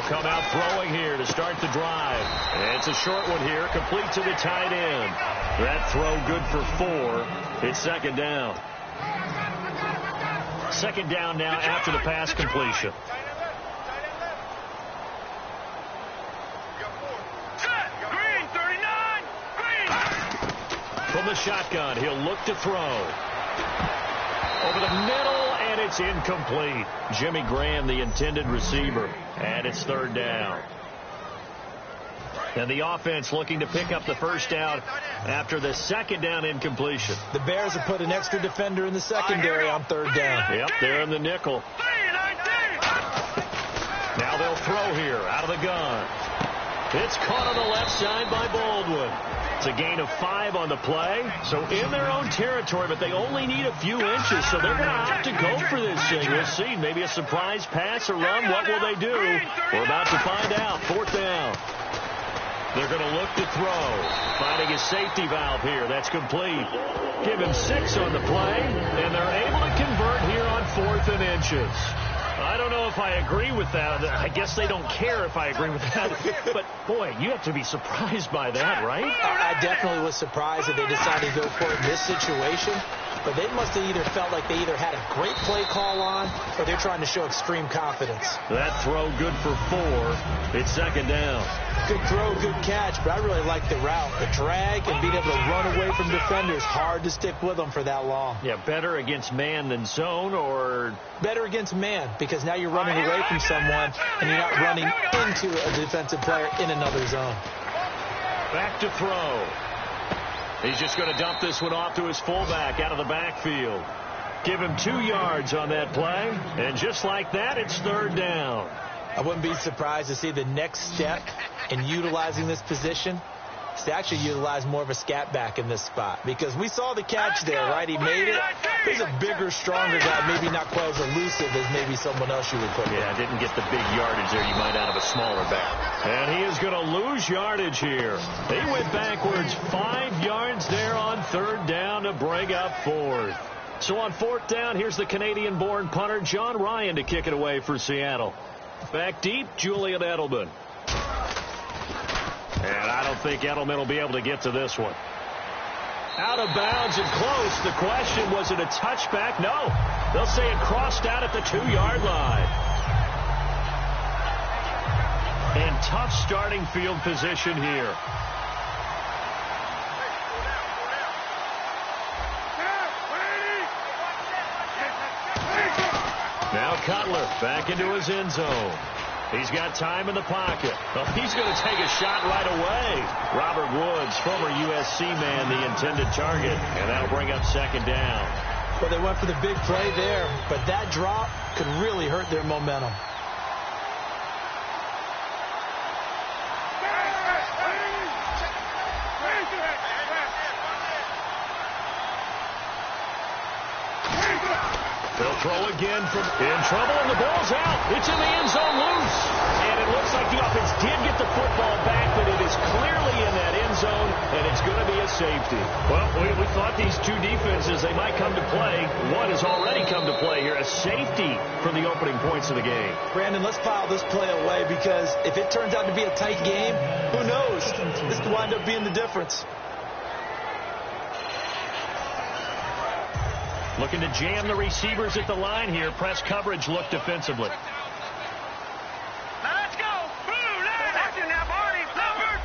come out throwing here to start the drive. And it's a short one here, complete to the tight end. That throw good for 4. It's second down. Second down now after the pass completion. From the shotgun, he'll look to throw. Over the middle, and it's incomplete. Jimmy Graham, the intended receiver, and it's third down. And the offense looking to pick up the first down after the second down incompletion. The Bears have put an extra defender in the secondary on third down. Yep, they're in the nickel. Now they'll throw here out of the gun. It's caught on the left side by Baldwin. It's a gain of 5 on the play. So in their own territory, but they only need a few inches, so they're going to opt to go for this thing. We'll see. Maybe a surprise pass or run. What will they do? We're about to find out. Fourth down. They're going to look to throw. Finding a safety valve here. That's complete. Give him 6 on the play, and they're able to convert here on 4th and inches. I don't know if I agree with that. I guess they don't care if I agree with that. But, boy, you have to be surprised by that, right? I definitely was surprised that they decided to go for it in this situation. But they must have either felt like they either had a great play call on or they're trying to show extreme confidence. That throw good for 4. It's second down. Good throw, good catch, but I really like the route. The drag and being able to run away from defenders, hard to stick with them for that long. Yeah, better against man than zone, or? Better against man, because now you're running away from someone and you're not running into a defensive player in another zone. Back to throw. He's just going to dump this one off to his fullback out of the backfield. Give him 2 yards on that play, and just like that, it's third down. I wouldn't be surprised to see the next step in utilizing this position is to actually utilize more of a scat back in this spot. Because we saw the catch there, right? He made it. He's a bigger, stronger guy, maybe not quite as elusive as maybe someone else you would put in. Yeah, didn't get the big yardage there you might out of a smaller back. And he is going to lose yardage here. He went backwards 5 yards there on third down to bring up 4th. So on 4th down, here's the Canadian-born punter John Ryan to kick it away for Seattle. Back deep, Julian Edelman. And I don't think Edelman will be able to get to this one. Out of bounds and close. The question, was it a touchback? No. They'll say it crossed out at the 2-yard line. And tough starting field position here. Now Cutler back into his end zone. He's got time in the pocket. Oh, he's going to take a shot right away. Robert Woods, former USC man, the intended target. And that'll bring up second down. Well, they went for the big play there, but that drop could really hurt their momentum. They'll throw again from in trouble, and the ball's out. It's in the end zone loose. And it looks like the offense did get the football back, but it is clearly in that end zone, and it's going to be a safety. Well, we thought these two defenses, they might come to play. One has already come to play here, a safety from the opening points of the game. Brandon, let's file this play away, because if it turns out to be a tight game, who knows? This could wind up being the difference. Looking to jam the receivers at the line here. Press coverage look defensively. Now let's go. Action now, Barney. Leopard.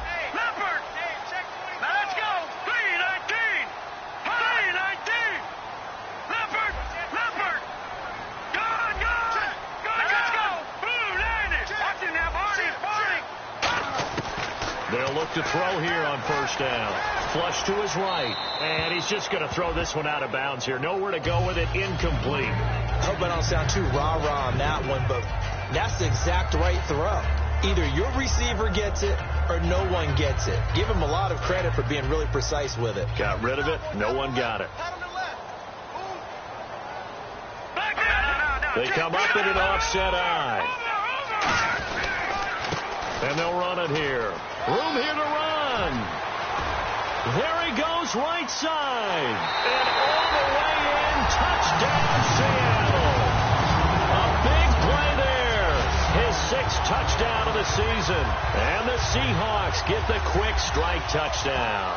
Now let's go. 3-19. 3-19. Leopard. Gone. Let's go. Blue, landed. Action now, Barney. They'll look to throw here on first down. Flush to his right. And he's just going to throw this one out of bounds here. Nowhere to go with it. Incomplete. I hope I don't sound too rah-rah on that one, but that's the exact right throw. Either your receiver gets it or no one gets it. Give him a lot of credit for being really precise with it. Got rid of it. No one got it. They come up in an offset eye. And they'll run it here. Room here to run. There he goes, right side. And all the way in, touchdown Seattle. A big play there. His 6th touchdown of the season. And the Seahawks get the quick strike touchdown.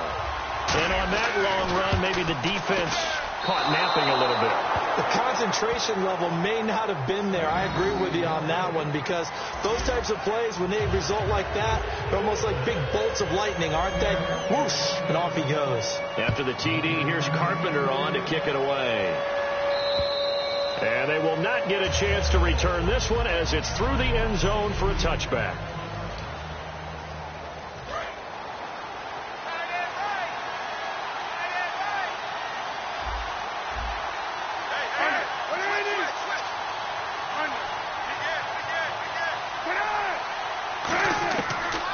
And on that long run, maybe the defense caught napping a little bit. The concentration level may not have been there. I agree with you on that one, because those types of plays, when they result like that, they're almost like big bolts of lightning, aren't they? Whoosh, and off he goes. After the TD, here's Carpenter on to kick it away. And they will not get a chance to return this one as it's through the end zone for a touchback.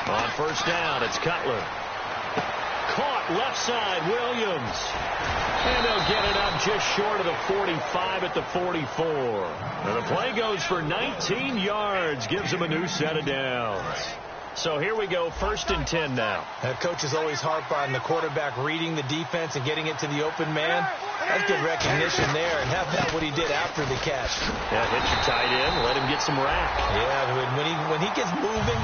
On first down, it's Cutler. Caught left side, Williams. And they'll get it up just short of the 45 at the 44. And the play goes for 19 yards, gives them a new set of downs. So here we go, 1st and 10 now. Coaches always harp on the quarterback reading the defense and getting it to the open man. That's good recognition there, and have that what he did after the catch. Yeah, hit your tight end, let him get some rack. Yeah, when he gets moving,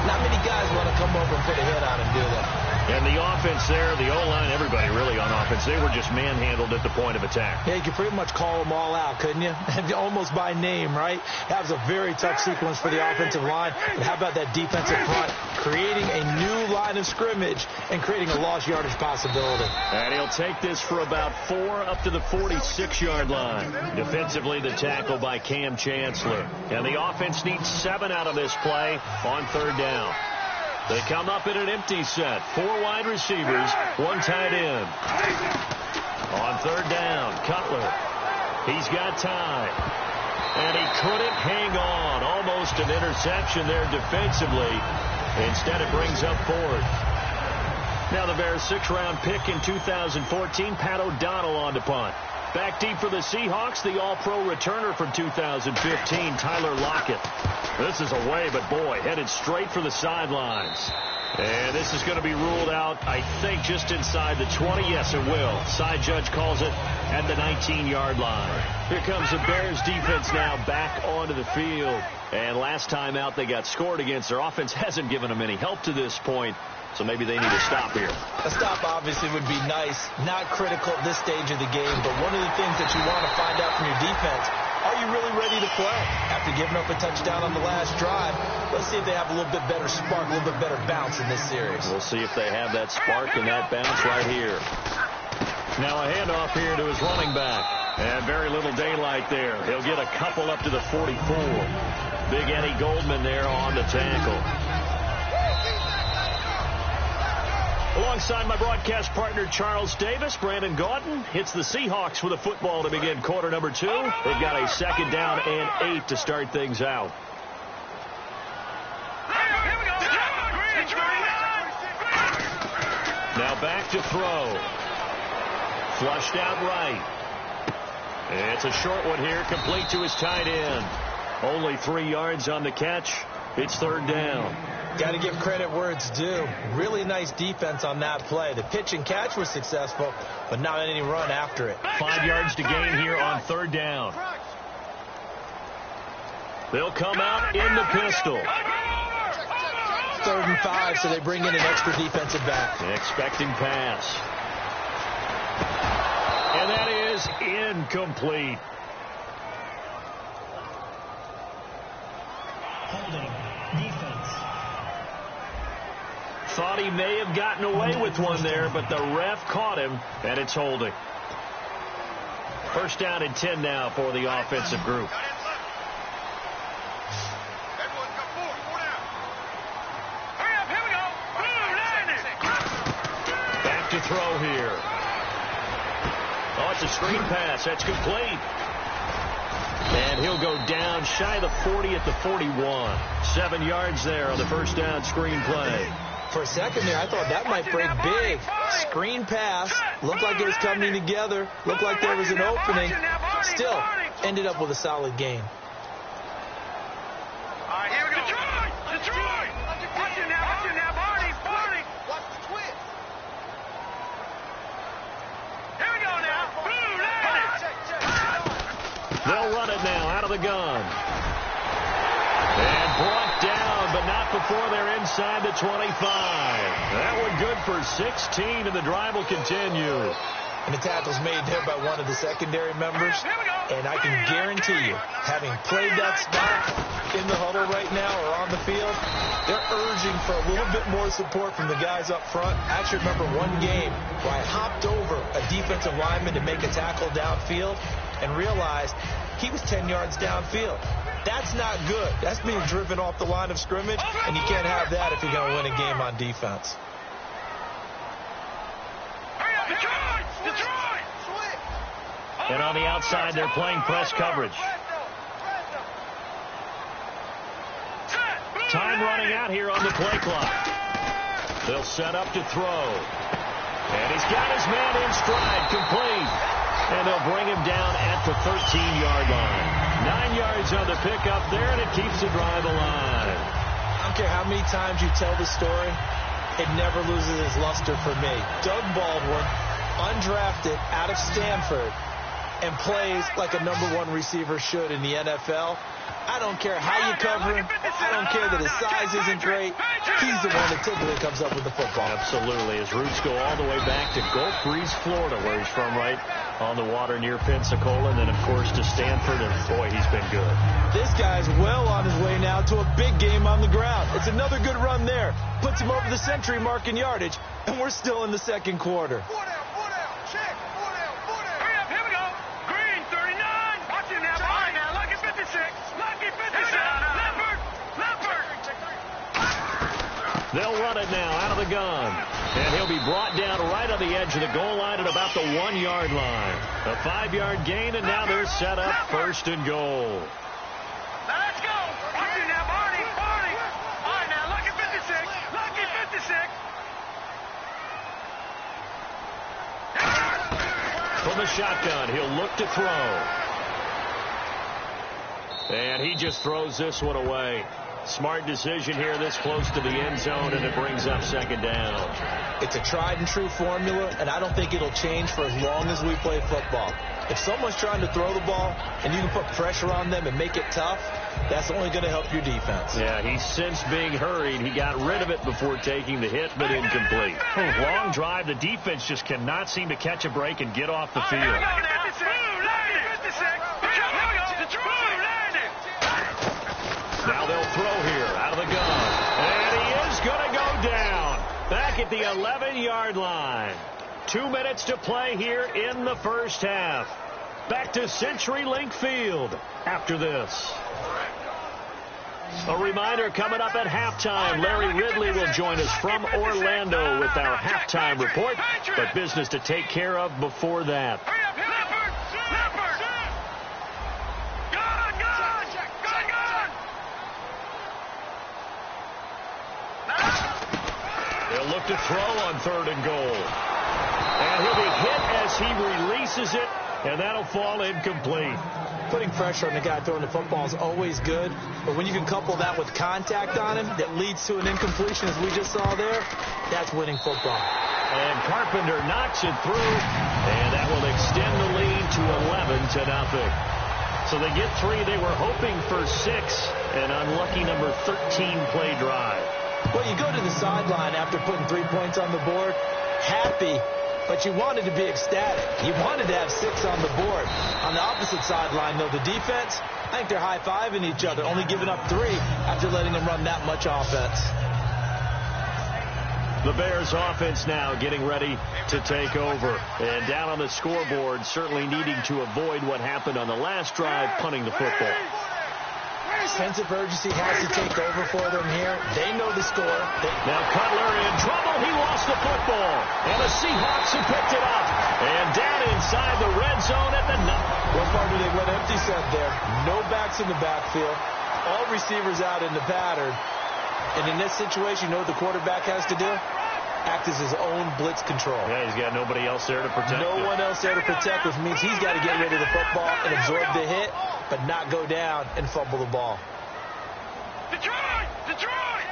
not many guys want to come over and put a hit on him, do they? And the offense there, the O-line, everybody really on offense, they were just manhandled at the point of attack. Yeah, you could pretty much call them all out, couldn't you? Almost by name, right? That was a very tough sequence for the offensive line. But how about that defensive front creating a new line of scrimmage and creating a lost yardage possibility? And he'll take this for about 4 up to the 46-yard line. Defensively, the tackle by Cam Chancellor. And the offense needs 7 out of this play on 3rd down. They come up in an empty set. 4 wide receivers, 1 tight end. On 3rd down, Cutler. He's got time. And he couldn't hang on. Almost an interception there defensively. Instead, it brings up 4th. Now the Bears' 6th-round pick in 2014, Pat O'Donnell on to punt. Back deep for the Seahawks, the All-Pro returner from 2015, Tyler Lockett. This is away, but boy, headed straight for the sidelines. And this is going to be ruled out, I think, just inside the 20. Yes, it will. Side judge calls it at the 19-yard line. Here comes the Bears defense now back onto the field. And last time out, they got scored against. Their offense hasn't given them any help to this point. So maybe they need to stop here. A stop obviously would be nice. Not critical at this stage of the game, but one of the things that you want to find out from your defense, are you really ready to play? After giving up a touchdown on the last drive, let's see if they have a little bit better spark, a little bit better bounce in this series. We'll see if they have that spark and that bounce right here. Now a handoff here to his running back. And very little daylight there. He'll get a couple up to the 44. Big Eddie Goldman there on the tackle. Alongside my broadcast partner, Charles Davis, Brandon Gaudin hits the Seahawks with a football to begin quarter number 2. They've got a 2nd down and 8 to start things out. Now back to throw. Flushed out right. It's a short one here, complete to his tight end. Only 3 yards on the catch. It's 3rd down. Got to give credit where it's due. Really nice defense on that play. The pitch and catch was successful, but not any run after it. 5 yards to gain here on 3rd down. They'll come out in the pistol. 3rd and 5, so they bring in an extra defensive back. Expecting pass. And that is incomplete. Holding. Defense. Thought he may have gotten away with one there, but the ref caught him, and it's holding. 1st down and 10 now for the offensive group. Back to throw here. Oh, it's a screen pass. That's complete. And he'll go down shy of the 40 at the 41. 7 yards there on the 1st down screen play. For a second there, I thought that might break big. Screen pass. Looked like it was coming together. Looked like there was an opening. Still, ended up with a solid game. All right, here we go. Detroit! Watch it now, Barney. Watch the twist. Here we go now. They'll run it now out of the gun. And brought down but not before they're inside the 25. That one good for 16, and the drive will continue. And the tackle's made there by one of the secondary members. And I can guarantee you, having played that spot in the huddle right now or on the field, they're urging for a little bit more support from the guys up front. I actually remember one game where I hopped over a defensive lineman to make a tackle downfield and realized he was 10 yards downfield. That's not good. That's being driven off the line of scrimmage, and you can't have that if you're going to win a game on defense. And on the outside, they're playing press coverage. Time running out here on the play clock. They'll set up to throw. And he's got his man in stride, complete. And they'll bring him down at the 13-yard line. 9 yards on the pickup there, and it keeps the drive alive. I don't care how many times you tell the story, it never loses its luster for me. Doug Baldwin, undrafted out of Stanford, and plays like a #1 receiver should in the NFL. I don't care how you cover him. I don't care that his size isn't great. He's the one that typically comes up with the football. Absolutely. His roots go all the way back to Gulf Breeze, Florida, where he's from, right on the water near Pensacola, and then, of course, to Stanford, and, boy, he's been good. This guy's well on his way now to a big game on the ground. It's another good run there. Puts him over the century mark in yardage, and we're still in the second quarter. They'll run it now out of the gun. And he'll be brought down right on the edge of the goal line at about the 1-yard line. A 5-yard gain, and now they're set up first and goal. Let's go. Watch it now, Barney. All right, now, lucky 56. Lucky 56. From the shotgun, he'll look to throw. And he just throws this one away. Smart decision here this close to the end zone, and it brings up second down. It's a tried-and-true formula, and I don't think it'll change for as long as we play football. If someone's trying to throw the ball and you can put pressure on them and make it tough, that's only going to help your defense. Yeah, he's since being hurried. He got rid of it before taking the hit, but incomplete. Long drive. The defense just cannot seem to catch a break and get off the field. Now they'll throw here out of the gun. And he is going to go down back at the 11-yard line. 2 minutes to play here in the first half. Back to CenturyLink Field after this. A reminder coming up at halftime. Larry Ridley will join us from Orlando with our halftime report. But business to take care of before that. They'll look to throw on 3rd and goal. And he'll be hit as he releases it, and that'll fall incomplete. Putting pressure on the guy throwing the football is always good, but when you can couple that with contact on him that leads to an incompletion, as we just saw there, that's winning football. And Carpenter knocks it through, and that will extend the lead to 11-0. So they get 3. They were hoping for 6, an unlucky number 13 play drive. Well, you go to the sideline after putting 3 points on the board, happy, but you wanted to be ecstatic. You wanted to have 6 on the board. On the opposite sideline, though, the defense, I think they're high-fiving each other, only giving up 3 after letting them run that much offense. The Bears offense now getting ready to take over. And down on the scoreboard, certainly needing to avoid what happened on the last drive, punting the football. Sense of urgency has to take over for them here. They know the score. Now Cutler in trouble. He lost the football. And the Seahawks have picked it up. And down inside the red zone at the 9. What part do they went empty set there? No backs in the backfield. All receivers out in the pattern. And in this situation, you know what the quarterback has to do? Act as his own blitz control. Yeah, he's got nobody else there to protect him. No one else there to protect, which means he's got to get rid of the football and absorb the hit, but not go down and fumble the ball. Detroit! Detroit!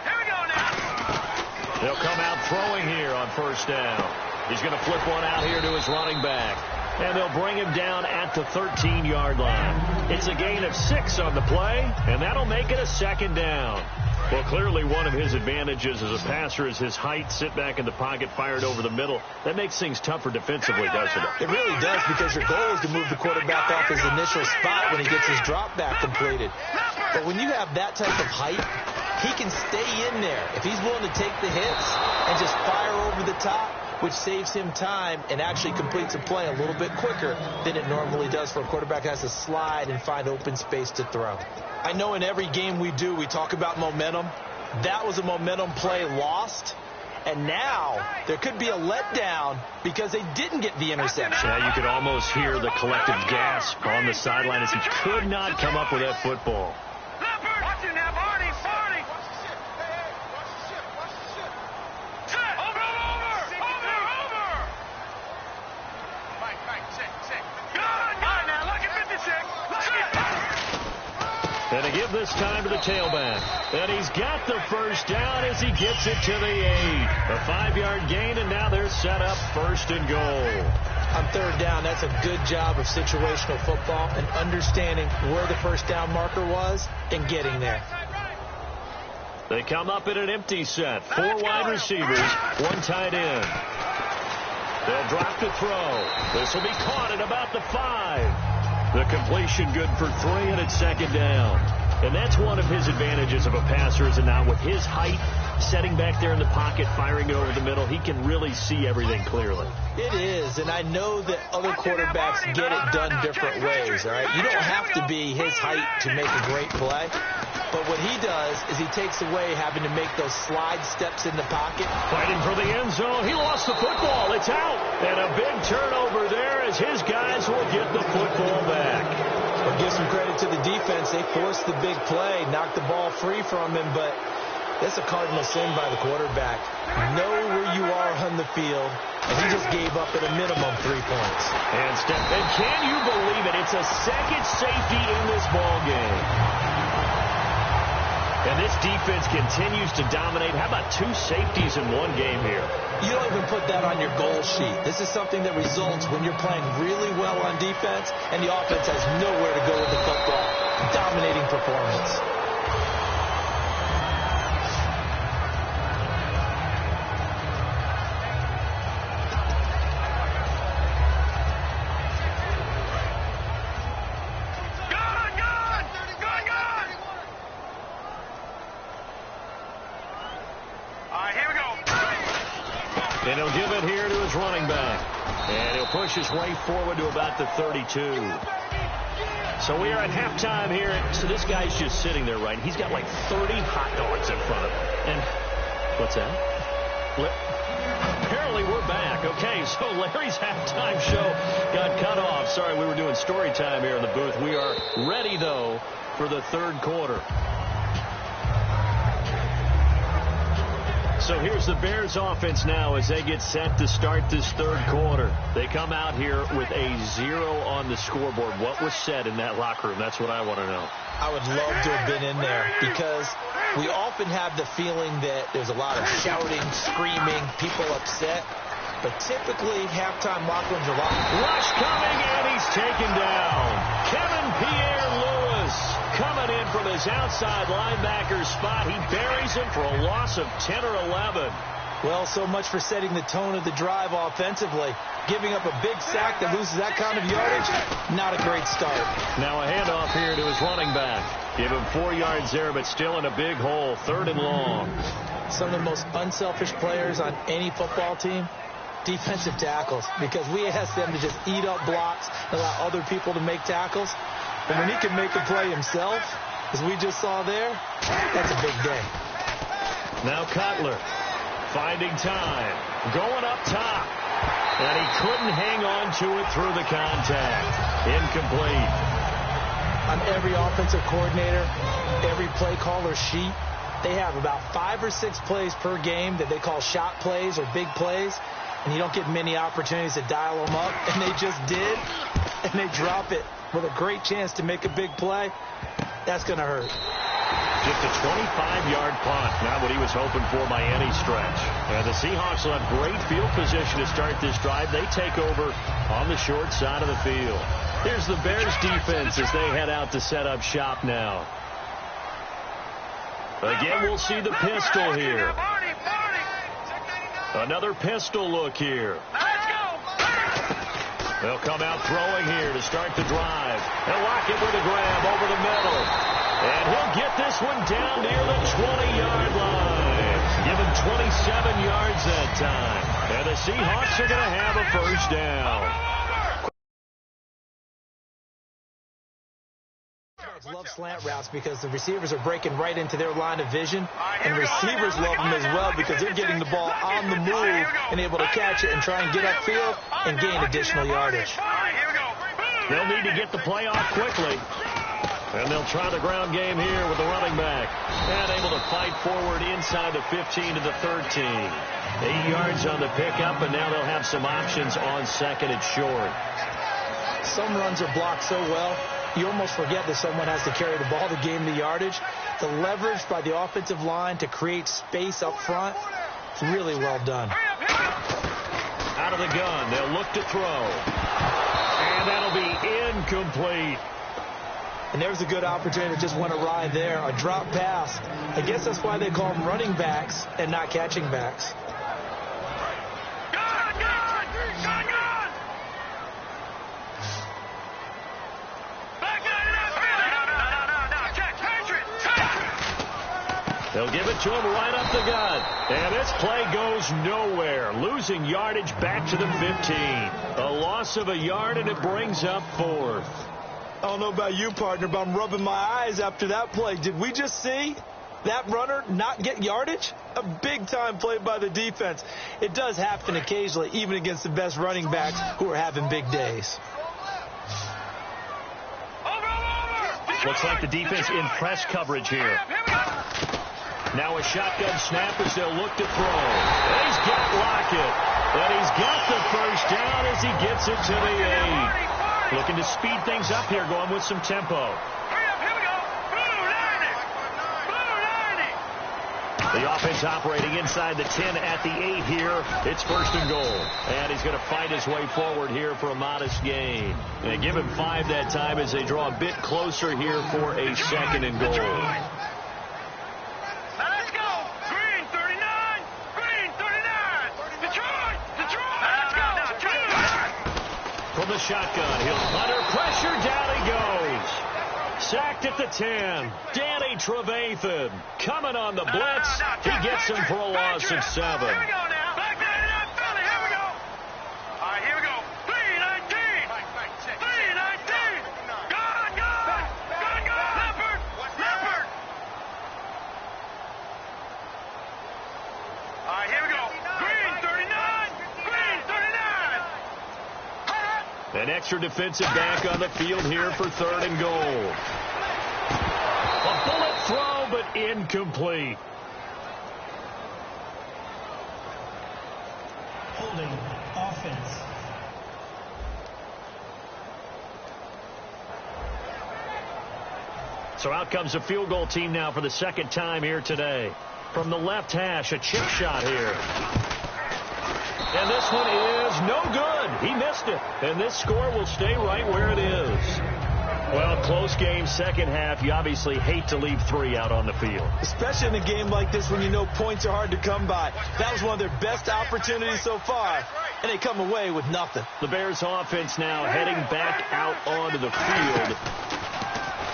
Here we go now. They'll come out throwing here on 1st down. He's going to flip one out here to his running back. And they'll bring him down at the 13-yard line. It's a gain of 6 on the play, and that'll make it a second down. Well, clearly one of his advantages as a passer is his height, sit back in the pocket, fired over the middle. That makes things tougher defensively, doesn't it? It really does, because your goal is to move the quarterback off his initial spot when he gets his drop back completed. But when you have that type of height, he can stay in there. If he's willing to take the hits and just fire over the top, which saves him time and actually completes a play a little bit quicker than it normally does for a quarterback that has to slide and find open space to throw. I know in every game we do, we talk about momentum. That was a momentum play lost. And now there could be a letdown because they didn't get the interception. Yeah, you could almost hear the collective gasp on the sideline as he could not come up with that football. And to give this time to the tailback. And he's got the first down as he gets it to the 8. A 5-yard gain, and now they're set up 1st and goal. On third down, that's a good job of situational football and understanding where the first down marker was and getting there. They come up in an empty set. 4 wide receivers, 1 tight end. They'll drop to throw. This will be caught at about the 5. The completion good for 3, and it's 2nd down. And that's one of his advantages of a passer, is now with his height, setting back there in the pocket, firing it over the middle, he can really see everything clearly. It is, and I know that other quarterbacks get it done different ways, all right? You don't have to be his height to make a great play. But what he does is he takes away having to make those slide steps in the pocket. Fighting for the end zone. He lost the football. It's out. And a big turnover there as his guys will get the football back. But give some credit to the defense. They forced the big play, knocked the ball free from him, but that's a cardinal sin by the quarterback. Know where you are on the field, and he just gave up at a minimum 3 points. And can you believe it? It's a second safety in this ball game. And this defense continues to dominate. How about 2 safeties in one game here? You don't even put that on your goal sheet. This is something that results when you're playing really well on defense and the offense has nowhere to go with the football. Dominating performance. And he'll give it here to his running back. And he'll push his way forward to about the 32. So we are at halftime here. So this guy's just sitting there, right? He's got like 30 hot dogs in front of him. And what's that? Apparently we're back. Okay, so Larry's halftime show got cut off. Sorry, we were doing story time here in the booth. We are ready, though, for the 3rd quarter. So here's the Bears offense now as they get set to start this 3rd quarter. They come out here with a 0 on the scoreboard. What was said in that locker room? That's what I want to know. I would love to have been in there because we often have the feeling that there's a lot of shouting, screaming, people upset. But typically, halftime locker rooms are locked. Rush coming, and he's taken down. Kevin Pierre-Louis coming in from his outside linebacker spot. He buries him for a loss of 10 or 11. Well, so much for setting the tone of the drive offensively. Giving up a big sack that loses that kind of yardage, not a great start. Now a handoff here to his running back. Give him 4 yards there, but still in a big hole, 3rd and long. Some of the most unselfish players on any football team, defensive tackles, because we ask them to just eat up blocks and allow other people to make tackles. And when he can make a play himself, as we just saw there, that's a big day. Now Cutler finding time, going up top, and he couldn't hang on to it through the contact. Incomplete. On every offensive coordinator, every play caller sheet, they have about 5 or 6 plays per game that they call shot plays or big plays, and you don't get many opportunities to dial them up, and they just did, and they drop it with a great chance to make a big play. That's going to hurt. Just a 25-yard punt. Not what he was hoping for by any stretch. And the Seahawks will have great field position to start this drive. They take over on the short side of the field. Here's the Bears defense as they head out to set up shop now. Again, we'll see the pistol here. Another pistol look here. They'll come out throwing here to start the drive. They'll lock it with a grab over the middle. And he'll get this one down near the 20-yard line. Give him 27 yards that time. And the Seahawks are going to have a first down. Love slant routes because the receivers are breaking right into their line of vision, and receivers love them as well because they're getting the ball on the move and able to catch it and try and get upfield and gain additional yardage. They'll need to get the play off quickly, and they'll try the ground game here with the running back, and able to fight forward inside the 15 to the 13. 8 yards on the pickup, and now they'll have some options on second and short. Some runs are blocked so well, you almost forget that someone has to carry the ball to gain the yardage. The leverage by the offensive line to create space up front, it's really well done. Out of the gun, they'll look to throw. And that'll be incomplete. And there's a good opportunity that just went awry there, a drop pass. I guess that's why they call them running backs and not catching backs. They'll give it to him right up the gut. And this play goes nowhere. Losing yardage back to the 15. A loss of a yard, and it brings up fourth. I don't know about you, partner, but I'm rubbing my eyes after that play. Did we just see that runner not get yardage? A big-time play by the defense. It does happen occasionally, even against the best running backs who are having big days. Looks like the defense in press coverage here. Now a shotgun snap as they'll look to throw. And he's got Lockett. And he's got the first down as he gets it to the 8. Looking to speed things up here, going with some tempo. The offense operating inside the 10 at the 8 here. It's first and goal. And he's going to fight his way forward here for a modest gain. And give him 5 that time as they draw a bit closer here for a second and goal. Let's go! Green 39! Green 39! Detroit! Detroit! Let's go! From the shotgun, he'll under pressure. Down he goes. Sacked at the 10. Danny Trevathan coming on the blitz. He gets him for a loss of 7. Here we go now. Back that it up, Philly. Here we go. All right, here we go. 319. 319. Gone, gone. Gone, gone. Leopard. Leopard. All right, here we go. Green 39. Green 39. An extra defensive back on the field here for third and goal. A bullet throw, but incomplete. Holding offense. So out comes the field goal team now for the second time here today. From the left hash, a chip shot here. And this one is no good. He missed it. And this score will stay right where it is. Well, close game, second half. You obviously hate to leave 3 out on the field. Especially in a game like this when you know points are hard to come by. That was one of their best opportunities so far, and they come away with nothing. The Bears offense now heading back out onto the field.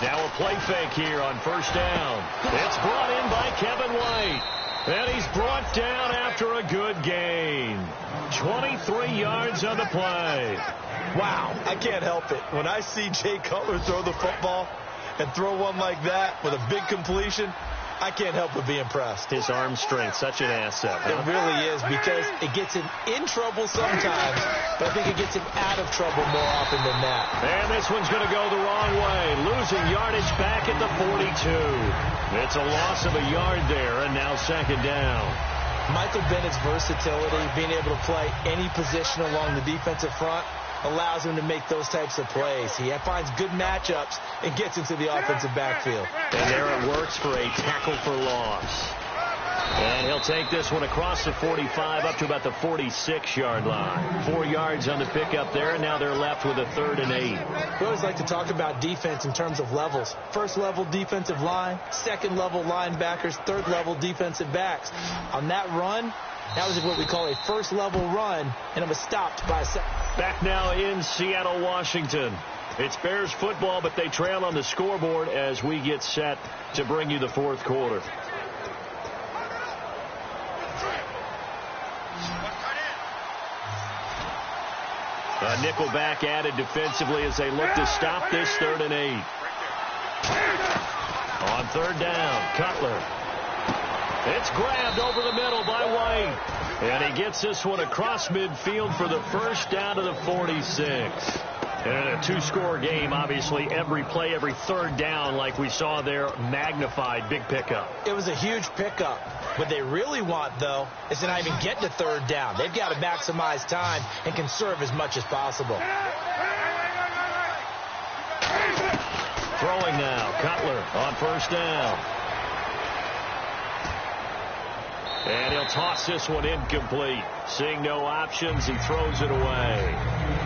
Now a play fake here on first down. It's brought in by Kevin White. And he's brought down after a good gain. 23 yards on the play. Wow, I can't help it. When I see Jay Cutler throw the football and throw one like that with a big completion, I can't help but be impressed. His arm strength, such an asset. It really is, because it gets him in trouble sometimes, but I think it gets him out of trouble more often than that. And this one's going to go the wrong way. Losing yardage back at the 42. It's a loss of a yard there, and now second down. Michael Bennett's versatility, being able to play any position along the defensive front, allows him to make those types of plays. He finds good matchups and gets into the offensive backfield. And there it works for a tackle for loss. And he'll take this one across the 45 up to about the 46-yard line. 4 yards on the pickup there, and now they're left with a 3rd and 8. We always like to talk about defense in terms of levels. First level defensive line, second level linebackers, third level defensive backs. On that run, that was what we call a first level run, and it was stopped by a second. Back now in Seattle, Washington. It's Bears football, but they trail on the scoreboard as we get set to bring you the 4th quarter. A nickelback added defensively as they look to stop this 3rd and 8. On 3rd down, Cutler. It's grabbed over the middle by White. And he gets this one across midfield for the first down to the 46. And in a 2-score game, obviously, every play, every 3rd down, like we saw there, magnified, big pickup. It was a huge pickup. What they really want, though, is to not even get to 3rd down. They've got to maximize time and conserve as much as possible. Throwing now, Cutler on 1st down. And he'll toss this one incomplete. Seeing no options, he throws it away.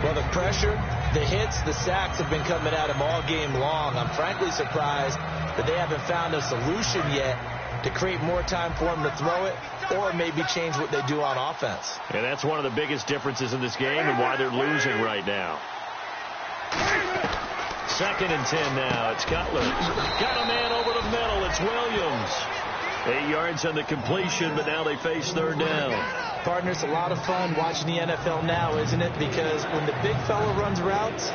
Well, the pressure, the hits, the sacks have been coming at him all game long. I'm frankly surprised that they haven't found a solution yet to create more time for him to throw it or maybe change what they do on offense. And that's one of the biggest differences in this game and why they're losing right now. 2nd and 10 now. It's Cutler. Got a man over the middle. It's Williams. 8 yards on the completion, but now they face 3rd down. Partner, it's a lot of fun watching the NFL now, isn't it? Because when the big fella runs routes,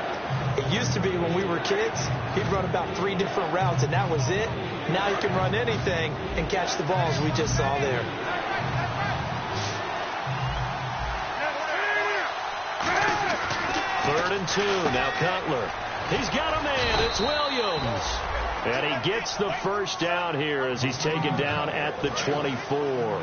it used to be when we were kids, he'd run about 3 different routes, and that was it. Now he can run anything and catch the balls we just saw there. Third and 2. Now Cutler. He's got a man. It's Williams. And he gets the first down here as he's taken down at the 24.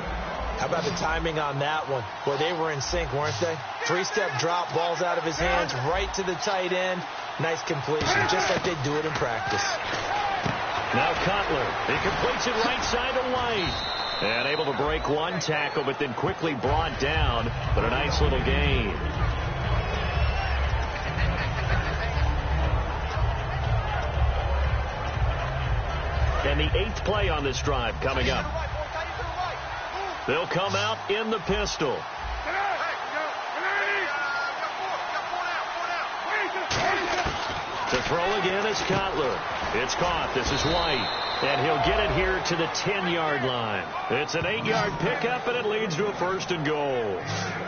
How about the timing on that one? Boy, they were in sync, weren't they? 3-step drop, balls out of his hands, right to the tight end. Nice completion, just like they do it in practice. Now Cutler. He completes it right side to White. And able to break one tackle, but then quickly brought down. But a nice little gain. And the 8th play on this drive coming up. They'll come out in the pistol. To throw again is Cutler. It's caught. This is White. And he'll get it here to the 10-yard line. It's an 8-yard pickup, and it leads to a 1st and goal.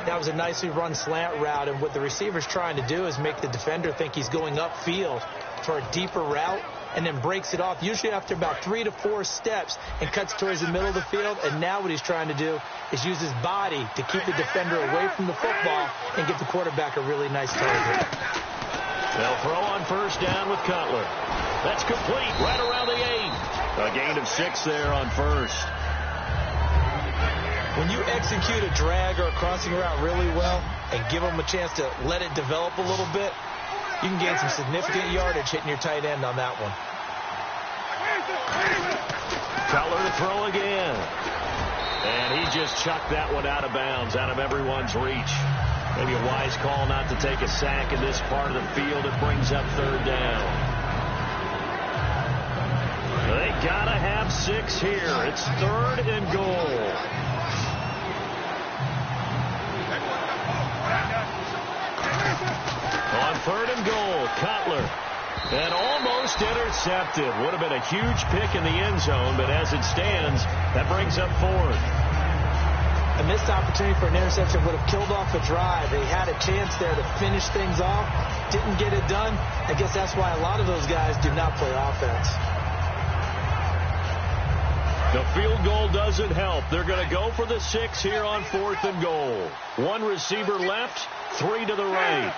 That was a nicely run slant route, and what the receiver's trying to do is make the defender think he's going upfield for a deeper route, and then breaks it off, usually after about 3 to 4 steps, and cuts towards the middle of the field. And now what he's trying to do is use his body to keep the defender away from the football and give the quarterback a really nice target. They'll throw on 1st down with Cutler. That's complete right around the 8. A gain of 6 there on 1st. When you execute a drag or a crossing route really well and give them a chance to let it develop a little bit, you can gain some significant yardage hitting your tight end on that one. Cutler to throw again. And he just chucked that one out of bounds, out of everyone's reach. Maybe a wise call not to take a sack in this part of the field. It brings up 3rd down. They got to have 6 here. It's 3rd and goal. On 3rd and goal, Cutler. And almost intercepted. Would have been a huge pick in the end zone, but as it stands, that brings up 4th. A missed opportunity for an interception would have killed off a drive. They had a chance there to finish things off. Didn't get it done. I guess that's why a lot of those guys do not play offense. The field goal doesn't help. They're going to go for the 6 here on 4th and goal. 1 receiver left, 3 to the right.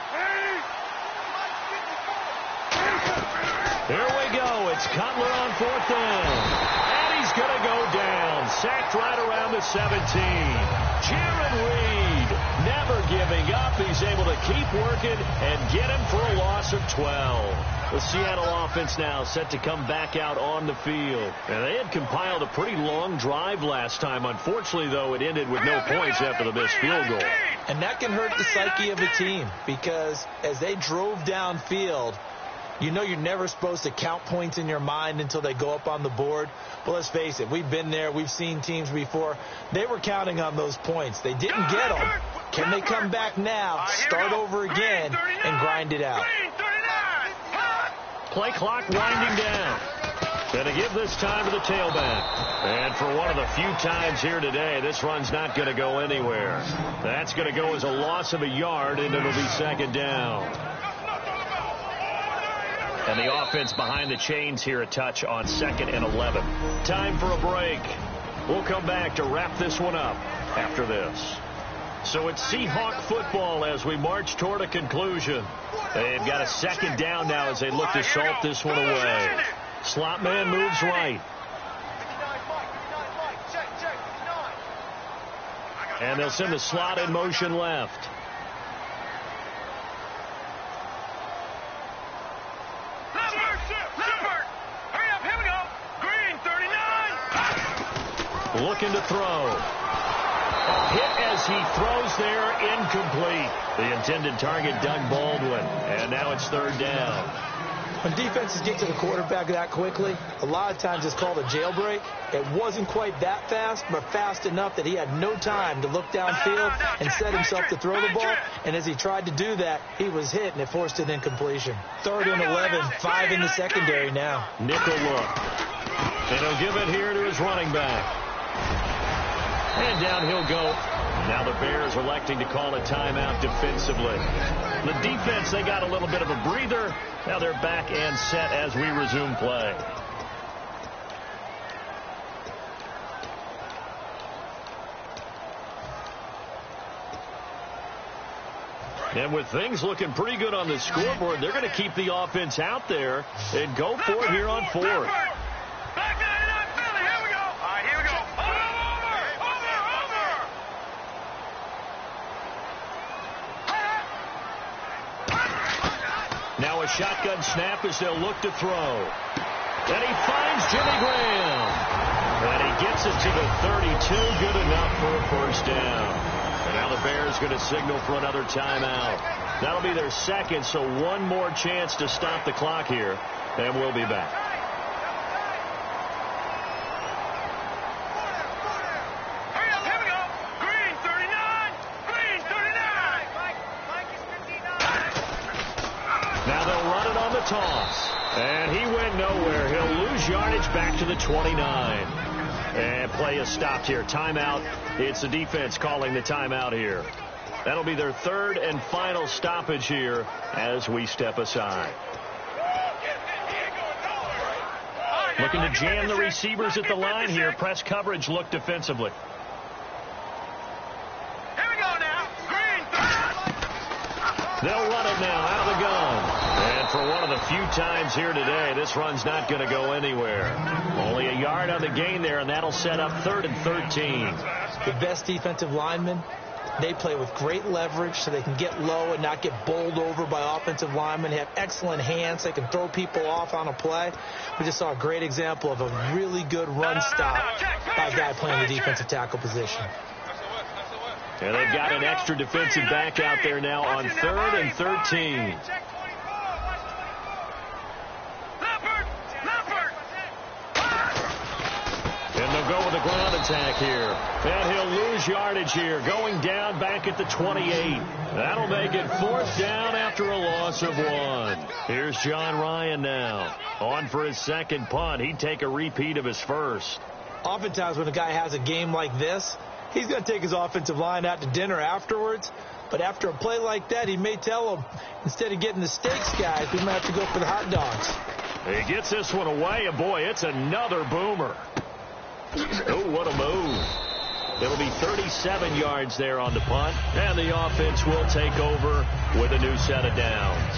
Here we go. It's Cutler on 4th down. And he's going to go down. Sacked right around the 17. Jared Reed now never giving up. He's able to keep working and get him for a loss of 12. The Seattle offense now set to come back out on the field. And they had compiled a pretty long drive last time. Unfortunately, though, it ended with no points after the missed field goal. And that can hurt the psyche of a team because as they drove downfield, you know you're never supposed to count points in your mind until they go up on the board. But let's face it, we've been there. We've seen teams before. They were counting on those points. They didn't get them. Can they come back now, start over again, and grind it out? Play clock winding down. Going to give this time to the tailback. And for one of the few times here today, this run's not going to go anywhere. That's going to go as a loss of a yard, and it'll be second down. And the offense behind the chains here a touch on 2nd and 11. Time for a break. We'll come back to wrap this one up after this. So it's Seahawk football as we march toward a conclusion. They've got a second down now as they look to salt this one away. Slot man moves right. And they'll send the slot in motion left. Looking to throw. A hit as he throws there, incomplete. The intended target, Doug Baldwin. And now it's third down. When defenses get to the quarterback that quickly, a lot of times it's called a jailbreak. It wasn't quite that fast, but fast enough that he had no time to look downfield and set himself to throw the ball. And as he tried to do that, he was hit, and it forced an incompletion. 3rd and 11, 5 in the secondary now. Nickel look. And he'll give it here to his running back. And down he'll go. Now the Bears electing to call a timeout defensively. The defense, they got a little bit of a breather. Now they're back and set as we resume play. And with things looking pretty good on the scoreboard, they're going to keep the offense out there and go for it here on 4th. Now a shotgun snap as they'll look to throw. And he finds Jimmy Graham. And he gets it to the 32. Good enough for a first down. And now the Bears going to signal for another timeout. That'll be their second, so one more chance to stop the clock here. And we'll be back. Toss. And he went nowhere. He'll lose yardage back to the 29. And play is stopped here. Timeout. It's the defense calling the timeout here. That'll be their 3rd and final stoppage here as we step aside. Looking to jam the receivers at the line here. Press coverage look defensively. They'll run it now out of the gun. And for one of the few times here today, this run's not going to go anywhere. Only a yard on the gain there, and that'll set up 3rd and 13. The best defensive linemen, they play with great leverage so they can get low and not get bowled over by offensive linemen. They have excellent hands. They can throw people off on a play. We just saw a great example of a really good run stop by a guy playing the defensive tackle position. And they've got an extra defensive back out there now on 3rd and 13. And they'll go with a ground attack here. And he'll lose yardage here. Going down back at the 28. That'll make it 4th down after a loss of 1. Here's John Ryan now. On for his second punt. He'd take a repeat of his first. Oftentimes when a guy has a game like this, he's going to take his offensive line out to dinner afterwards. But after a play like that, he may tell them, instead of getting the steaks, guys, we might have to go for the hot dogs. He gets this one away, and boy, it's another boomer. Oh, what a move. It'll be 37 yards there on the punt, and the offense will take over with a new set of downs.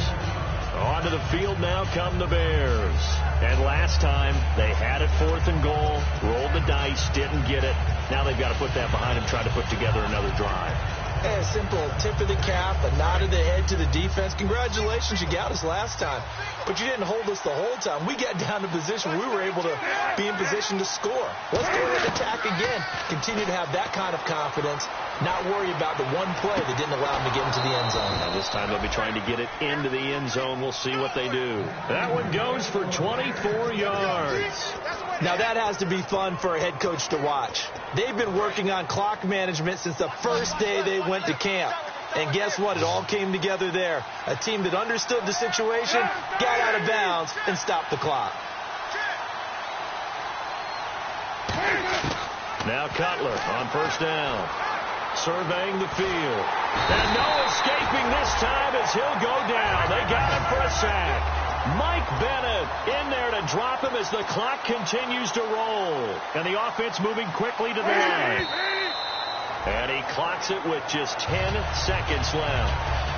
Onto the field now come the Bears. And last time, they had it 4th and goal, rolled the dice, didn't get it. Now they've got to put that behind them, try to put together another drive. Hey, a simple tip of the cap, a nod of the head to the defense. Congratulations, you got us last time. But you didn't hold us the whole time. We got down to position where we were able to be in position to score. Let's go ahead and attack again. Continue to have that kind of confidence. Not worry about the one play that didn't allow them to get into the end zone. Now this time they'll be trying to get it into the end zone. We'll see what they do. That one goes for 24 yards. Now that has to be fun for a head coach to watch. They've been working on clock management since the first day they went to camp. And guess what? It all came together there. A team that understood the situation, got out of bounds, and stopped the clock. Now Cutler on first down. Surveying the field. And no escaping this time as he'll go down. They got him for a sack. Mike Bennett in there to drop him as the clock continues to roll. And the offense moving quickly to the line. And he clocks it with just 10 seconds left.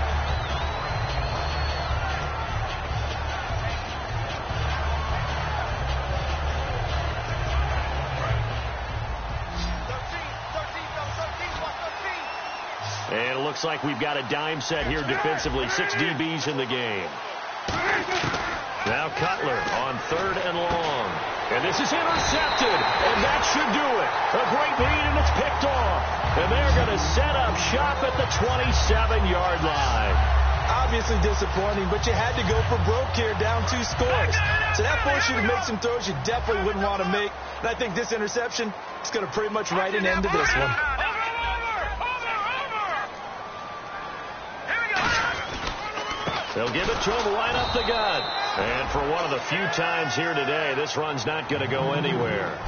And it looks like we've got a dime set here defensively. 6 DBs in the game. Now Cutler on third and long. And this is intercepted. And that should do it. A great lead, and it's picked off. And they're going to set up shop at the 27-yard line. Obviously disappointing, but you had to go for broke here, down 2 scores. So that forced you to make some throws you definitely wouldn't want to make. And I think this interception is going to pretty much write an end to this one. They'll give it to him right up the gut. And for one of the few times here today, this run's not going to go anywhere.